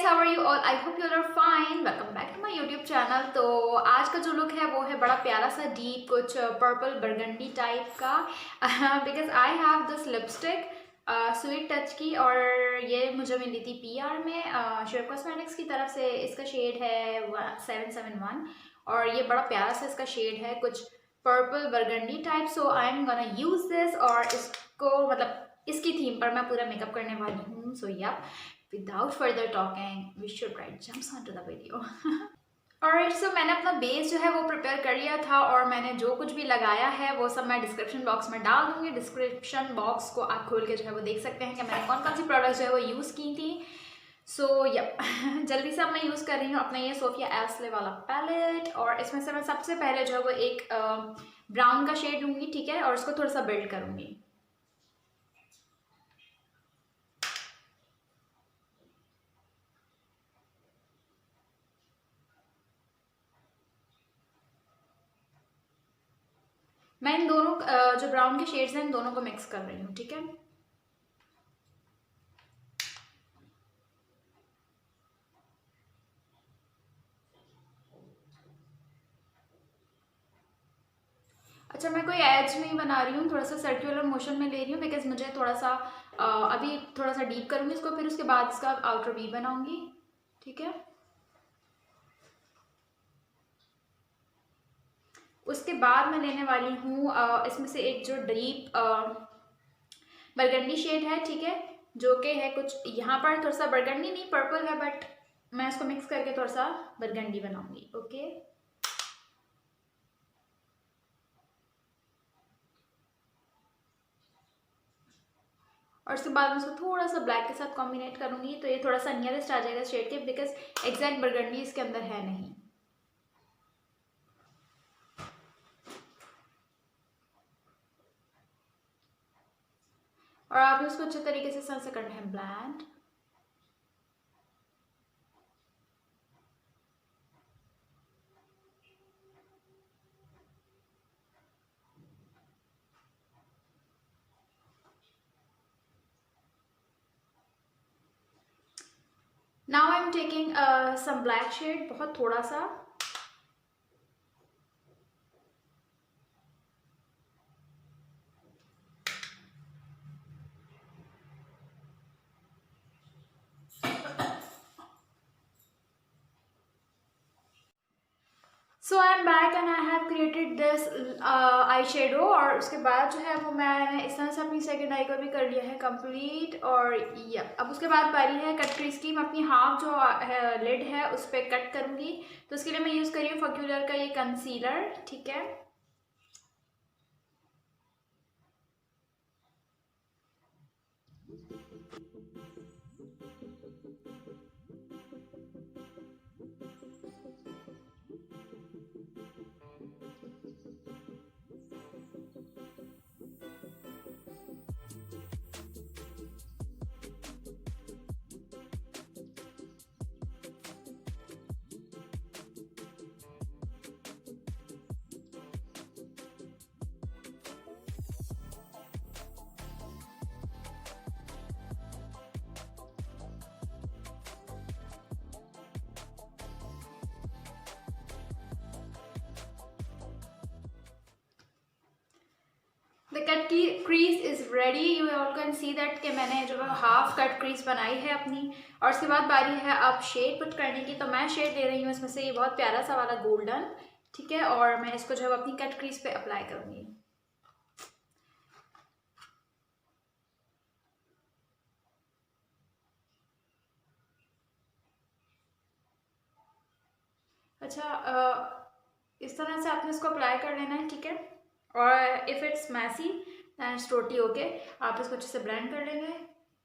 how are you all? I hope you all are fine. Welcome back to my YouTube channel. तो आज का जो look है वो है बड़ा प्यारा सा डीप कुछ पर्पल बर्गंडी टाइप का because I have this lipstick sweet touch की और ये मुझे मिली थी PR में शेयर कॉस्मेटिक्स की तरफ से। इसका शेड है 771 और ये बड़ा प्यारा सा इसका शेड है कुछ purple burgundy type. So I am gonna use this और इसको मतलब इसकी थीम पर मैं पूरा मेकअप करने वाली हूँ। सो या without further talking we should right jumps onto the video. Alright, so मैंने अपना बेस जो है वो प्रिपेयर कर लिया था और मैंने जो कुछ भी लगाया है वो सब मैं डिस्क्रिप्शन बॉक्स में डाल दूंगी। डिस्क्रिप्शन बॉक्स को आप खोल के जो है वो देख सकते हैं कि मैंने कौन कौन सी प्रोडक्ट्स जो है वो यूज़ की थी। सो यप जल्दी से अब मैं यूज़ कर रही हूँ अपना ये सोफिया एस्ले वाला पैलेट और इसमें से मैं सबसे पहले जो है वो एक ब्राउन का शेड लूँगी, ठीक है, और उसको थोड़ा सा बिल्ड करूँगी। मैं इन दोनों जो ब्राउन के शेड्स हैं इन दोनों को मिक्स कर रही हूँ, ठीक है। अच्छा, मैं कोई एज नहीं बना रही हूँ, थोड़ा सा सर्कुलर मोशन में ले रही हूँ बिकॉज मुझे थोड़ा सा अभी थोड़ा सा डीप करूँगी इसको, फिर उसके बाद इसका आउटर वी बनाऊँगी, ठीक है। उसके बाद मैं लेने वाली हूँ इसमें से एक जो डीप बरगंडी शेड है, ठीक है, जो कि है कुछ यहाँ पर थोड़ा सा बरगंडी नहीं पर्पल है बट मैं इसको मिक्स करके थोड़ा सा बरगंडी बनाऊंगी, ओके। और उसके बाद मैं उसको थोड़ा सा ब्लैक के साथ कॉम्बिनेट करूंगी तो ये थोड़ा सा नियरेस्ट आ जाएगा शेड के बिकॉज एग्जैक्ट बरगंडी इसके अंदर है नहीं। और आपने उसको अच्छे तरीके से सन से करना है blend. Now I am taking some black shade, बहुत थोड़ा सा। So I am back and I have created this eye shadow और उसके बाद जो है वो मैंने इस तरह से अपनी सेकेंड आई को भी कर लिया है कंप्लीट। और या अब उसके बाद बारी है कट क्रीज की। मैं अपनी हाफ जो लिड है उस पर कट करूँगी तो उसके लिए मैं यूज़ कर रही हूँ फॉक्यूलर का ये कंसीलर, ठीक है। The cut crease is ready. You all can see that कि मैंने जो हाफ कट क्रीज बनाई है अपनी। और उसके बाद बारी है अब शेड पुट करने की। तो मैं शेड ले रही हूँ इसमें से ये बहुत प्यारा सा वाला गोल्डन, ठीक है, और मैं इसको जो है अपनी कट क्रीज पे अप्लाई करूँगी। अच्छा, इस तरह से आपने इसको अप्लाई कर लेना है, ठीक है। और if it's messy then it's totally okay. आप इसको अच्छे से ब्लेंड कर लेंगे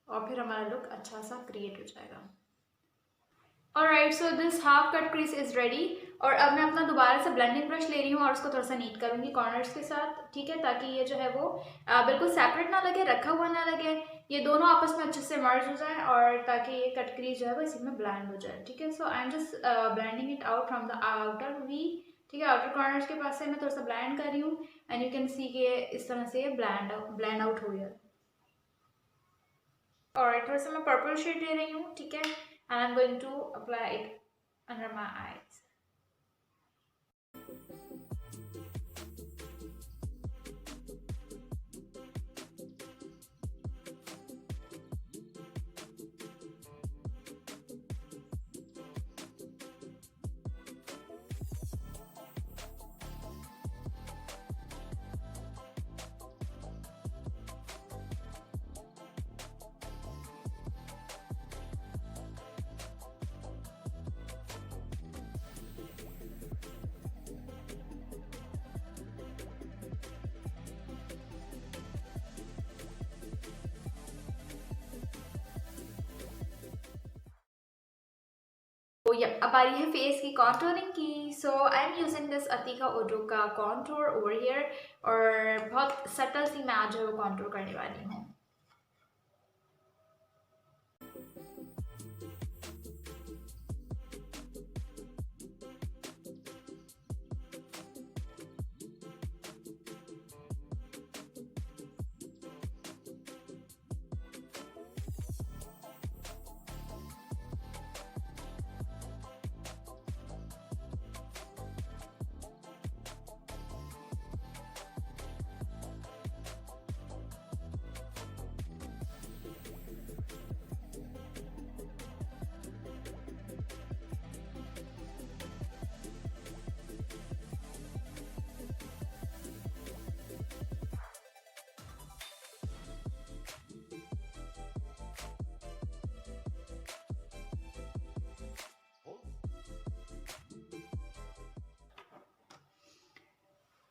और फिर हमारा लुक अच्छा सा क्रिएट हो जाएगा। Alright, so this half cut crease is ready. और अब मैं अपना दोबारा से ब्लेंडिंग ब्रश ले रही हूँ और उसको थोड़ा सा नीट करूँगी कॉर्नर्स के साथ, ठीक है, ताकि ये जो है वो बिल्कुल सेपरेट ना लगे, रखा हुआ ना लगे, ये दोनों आपस में अच्छे से मर्ज हो जाए और ताकि ये कट क्रीज जो है वो इसी में ब्लेंड हो जाए, ठीक है। So I am just blending it out from the outer V, ठीक है, आउटर कॉर्नर्स के पास से मैं थोड़ा सा ब्लेंड कर रही हूँ एंड यू कैन सी कि इस तरह से ये ब्लेंड आउट हो गया। और थोड़ा सा मैं पर्पल शेड ले रही हूँ, ठीक है, and I'm going to apply it under my eyes. तो अब आ रही है फेस की कॉन्टोरिंग की. So I am using this अतीका ओडो का कॉन्टोर ओवर हियर, और बहुत सटल सी मैं आज वो कॉन्टोर करने वाली हूँ.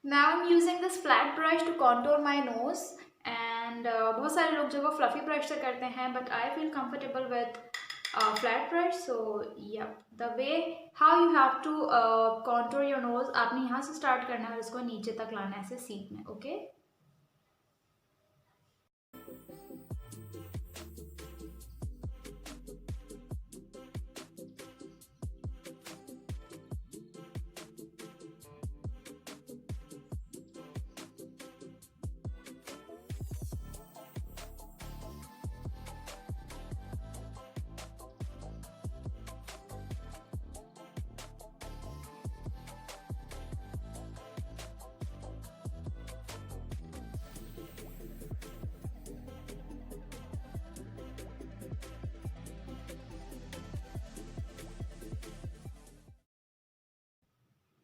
Now I'm using this flat brush to contour my nose, and बहुत सारे लोग जो वो fluffy brush से करते हैं, but I feel comfortable with flat brush. So yeah, the way how you have to contour your nose, आपने यहाँ से start करना है और इसको नीचे तक लाना है ऐसे सीप में, okay?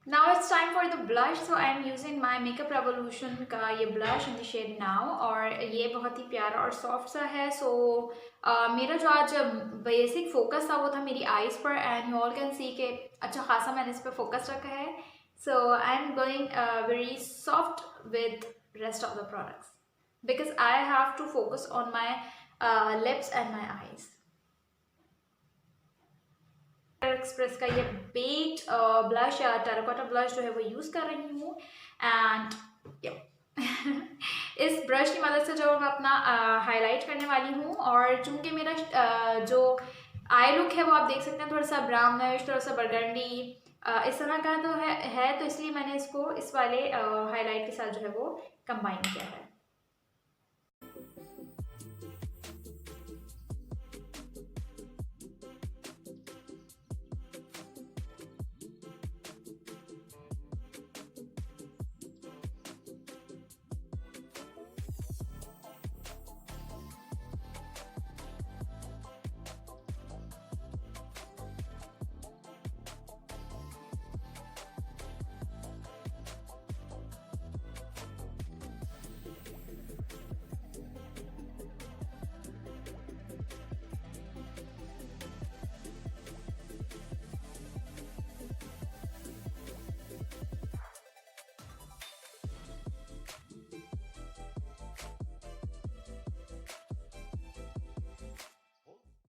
Now it's time for the blush. So I am using my Makeup Revolution का ये blush in the shade Now, और ये बहुत ही प्यारा और soft सा है. So मेरा जो आज basic focus था वो था मेरी eyes पर, and you all can see कि अच्छा खासा मैंने इस पर focus रखा है. So I am going very soft with rest of the products because I have to focus on my lips and my eyes. Express का ये बेट ब्लश या टेराकोटा ब्लश जो है वो यूज़ कर रही हूँ, एंड इस ब्रश की मदद से जो मैं अपना हाईलाइट करने वाली हूँ. और चूँकि मेरा जो आई लुक है वो आप देख सकते हैं थोड़ा सा ब्राउनिश, थोड़ा सा बरगंडी इस तरह का तो है, तो इसलिए मैंने इसको इस वाले हाईलाइट के साथ जो है वो कंबाइन किया है.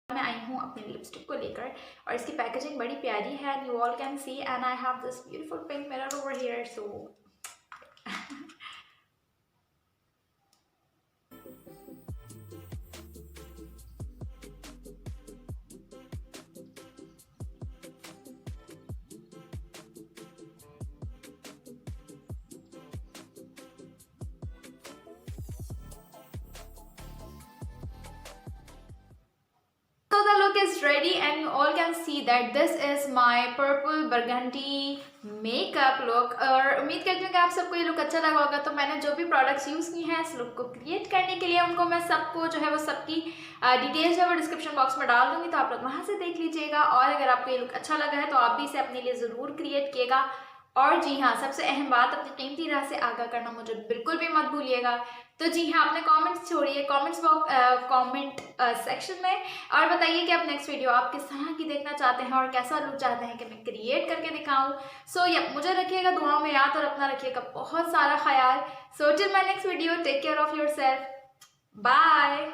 मैं आई हूँ अपने लिपस्टिक को लेकर, और इसकी पैकेजिंग बड़ी प्यारी है, and you all can see, and I have this beautiful pink mirror over here. So is ready, and you all see that this is my purple burgundy makeup look. और उम्मीद करती हूँ कि आप सबको ये लुक अच्छा लगा होगा। तो मैंने जो भी प्रोडक्ट्स यूज़ की हैं इस लुक को क्रिएट करने के लिए, उनको मैं सबको जो है वो सबकी डिटेल्स है वो डिस्क्रिप्शन बॉक्स में डाल दूंगी, तो आप लोग वहाँ से देख लीजिएगा। और अगर आपको ये लुक अच्छा लगा है तो आप भी इसे अपने लिए ज़रूर क्रिएट किएगा। और जी हाँ, सबसे अहम बात, अपनी कीमती राय से आगाह करना मुझे बिल्कुल भी मत भूलिएगा। तो जी हाँ, अपने कमेंट्स छोड़िए कमेंट सेक्शन में, और बताइए कि आप नेक्स्ट वीडियो आप किस तरह की देखना चाहते हैं और कैसा लुक चाहते हैं कि मैं क्रिएट करके दिखाऊं। सो या मुझे रखिएगा दुआओं में याद, और अपना रखिएगा बहुत सारा ख्याल। So till my next video, take care of yourself, bye.